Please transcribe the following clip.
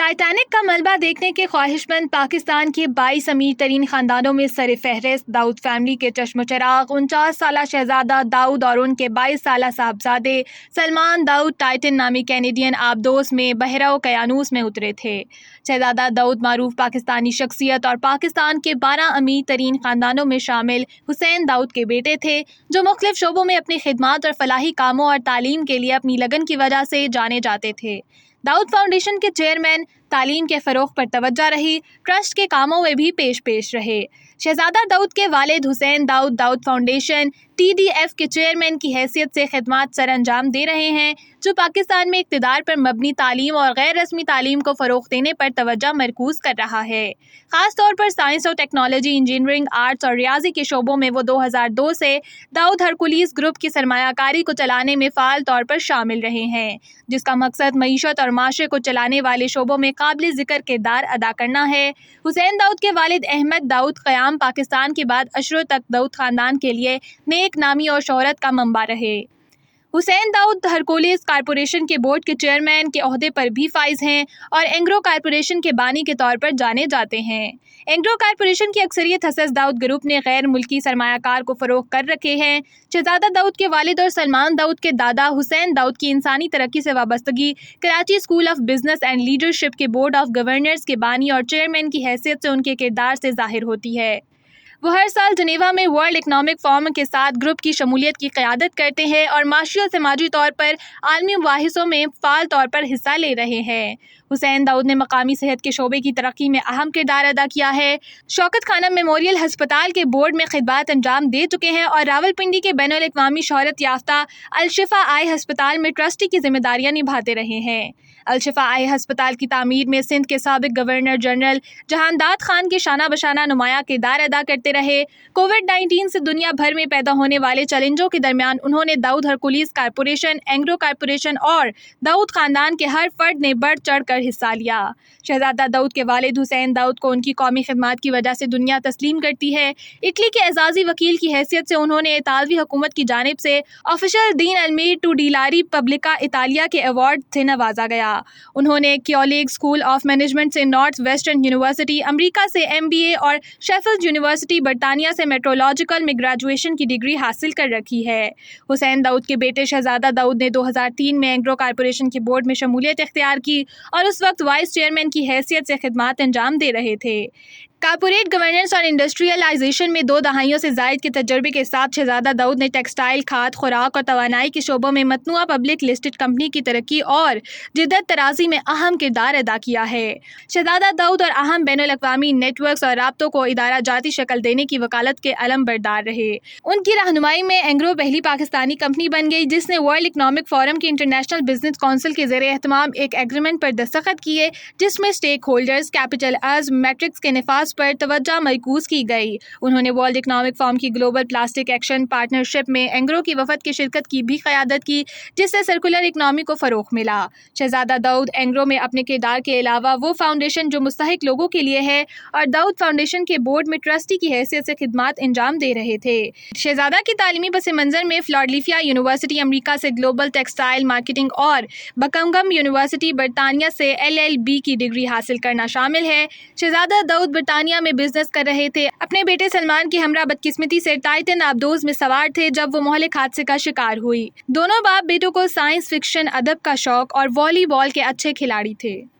Titanic کا ملبہ دیکھنے کے خواہشمند پاکستان کے 22 امیر ترین خاندانوں میں سر فہرست داؤد فیملی کے چشم و چراغ 49 سالہ شہزادہ داؤد اور ان کے 22 سالہ صاحبزادے سلمان داؤد ٹائٹن نامی کینیڈین آبدوز میں بحیرہ اوقیانوس میں اترے تھے۔ شہزادہ داؤد معروف پاکستانی شخصیت اور پاکستان کے 12 امیر ترین خاندانوں میں شامل حسین داؤد کے بیٹے تھے، جو مختلف شعبوں میں اپنی خدمات اور فلاحی کاموں اور تعلیم کے لیے اپنی لگن کی وجہ سے جانے جاتے تھے۔ داؤد فاؤنڈیشن کے چیئرمین، تعلیم کے فروغ پر توجہ رہی، ٹرسٹ کے کاموں میں بھی پیش رہے۔ شہزادہ داؤد کے والد حسین داؤد داؤد فاؤنڈیشن TDF کے چیئرمین کی حیثیت سے خدمات سر انجام دے رہے ہیں، جو پاکستان میں اقتدار پر مبنی تعلیم اور غیر رسمی تعلیم کو فروغ دینے پر توجہ مرکوز کر رہا ہے۔ خاص طور پر سائنس اور ٹیکنالوجی، انجینئرنگ، آرٹس اور ریاضی کے شعبوں میں وہ 2002 سے داؤد ہرکولیز گروپ کی سرمایہ کاری کو چلانے میں فعال طور پر شامل رہے ہیں، جس کا مقصد معیشت اور معاشرے کو چلانے والے شعبوں میں قابل ذکر کردار ادا کرنا ہے۔ حسین داؤد کے والد احمد داؤد قیام پاکستان کے بعد عشروں تک داؤد خاندان کے لیے نیک نامی اور شہرت کا منبع رہے۔ حسین داؤد ہرکولیز کارپوریشن کے بورڈ کے چیئرمین کے عہدے پر بھی فائز ہیں اور اینگرو کارپوریشن کے بانی کے طور پر جانے جاتے ہیں۔ اینگرو کارپوریشن کی اکثریت حسس داؤد گروپ نے غیر ملکی سرمایہ کار کو فروغ کر رکھے ہیں۔ شہزادہ داؤد کے والد اور سلمان داؤد کے دادا حسین داؤد کی انسانی ترقی سے وابستگی Karachi school of business and leadership کے بورڈ آف گورنرز کے بانی اور چیئرمین کی حیثیت سے ان کے کردار سے ظاہر ہوتی ہے۔ وہ ہر سال جنیوا میں ورلڈ اکنامک فورم کے ساتھ گروپ کی شمولیت کی قیادت کرتے ہیں اور معاشی اور سماجی طور پر عالمی مباحثوں میں فعال طور پر حصہ لے رہے ہیں۔ حسین داؤد نے مقامی صحت کے شعبے کی ترقی میں اہم کردار ادا کیا ہے۔ شوکت خانم میموریل ہسپتال کے بورڈ میں خدمات انجام دے چکے ہیں اور راولپنڈی کے بین الاقوامی شہرت یافتہ الشفا آئی ہسپتال میں ٹرسٹی کی ذمہ داریاں نبھاتے رہے ہیں۔ الشفا آئی ہسپتال کی تعمیر میں سندھ کے سابق گورنر جنرل جہانداد خان کے شانہ بشانہ نمایاں کردار ادا کرتے رہے۔ کووڈ-19 سے دنیا بھر میں پیدا ہونے والے چیلنجوں کے درمیان انہوں نے داؤد ہرکولیز کارپوریشن، اینگرو کارپوریشن اور داؤد خاندان کے ہر فرد نے بڑھ چڑھ کر حصہ لیا۔ شہزادہ داؤد کے والد حسین داؤد کو ان کی قومی خدمات کی وجہ سے دنیا تسلیم کرتی ہے۔ اٹلی کے اعزازی وکیل کی حیثیت سے انہوں نے اطالوی حکومت کی جانب سے official then Almir to ڈیلاری پبلکا Italia کے ایوارڈ سے نوازا گیا۔ انہوں نے کیولیگ اسکول آف مینجمنٹ سے نارتھ ویسٹرن یونیورسٹی امریکہ سے MBA اور شیفیلڈ یونیورسٹی برطانیہ سے میٹرولوجیکل میں گریجویشن کی ڈگری حاصل کر رکھی ہے۔ حسین داؤد کے بیٹے شہزادہ داؤد نے 2003 میں اینگرو کارپوریشن کے بورڈ میں شمولیت اختیار کی اور اس وقت وائس چیئرمین کی حیثیت سے خدمات انجام دے رہے تھے۔ کارپوریٹ گورننس اور انڈسٹریلائزیشن میں 2 دہائیوں سے زائد کے تجربے کے ساتھ شہزادہ داؤد نے ٹیکسٹائل، کھاد، خوراک اور توانائی کے شعبوں میں متنوع پبلک لسٹڈ کمپنی کی ترقی اور جدت طرازی میں اہم کردار ادا کیا ہے۔ شہزادہ داؤد اور اہم بین الاقوامی نیٹ ورکس اور رابطوں کو ادارہ جاتی شکل دینے کی وکالت کے علم بردار رہے۔ ان کی رہنمائی میں اینگرو پہلی پاکستانی کمپنی بن گئی جس نے ورلڈ اکنامک فورم کے انٹرنیشنل بزنس کونسل کے زیر اہتمام ایک ایگریمنٹ پر دستخط کیے، جس میں اسٹیک ہولڈرز، کیپٹل عزم، میٹرکس کے نفاذ پر توجہ مرکوز کی گئی۔ انہوں نے ورلڈ اکنامک فورم کی گلوبل پلاسٹک ایکشن پارٹنرشپ میں اینگرو کی وفد کی شرکت کی بھی قیادت کی، جس سے سرکولر اکنامی کو فروغ ملا۔ شہزادہ داؤد اینگرو میں اپنے کردار کے علاوہ وہ فاؤنڈیشن جو مستحق لوگوں کے لیے ہے اور داؤد فاؤنڈیشن کے بورڈ میں ٹرسٹی کی حیثیت سے خدمات انجام دے رہے تھے۔ شہزادہ کی تعلیمی پس منظر میں فلاڈیلفیا یونیورسٹی امریکہ سے گلوبل ٹیکسٹائل مارکیٹنگ اور بکنگم یونیورسٹی برطانیہ سے LLB کی ڈگری حاصل کرنا شامل ہے۔ شہزادہ داؤد برطانیہ میں بزنس کر رہے تھے۔ اپنے بیٹے سلمان کی ہمراہ بدقسمتی سے ٹائٹن آبدوز میں سوار تھے جب وہ مہلک حادثے کا شکار ہوئی۔ دونوں باپ بیٹوں کو سائنس فکشن، ادب کا شوق اور والی بال کے اچھے کھلاڑی تھے۔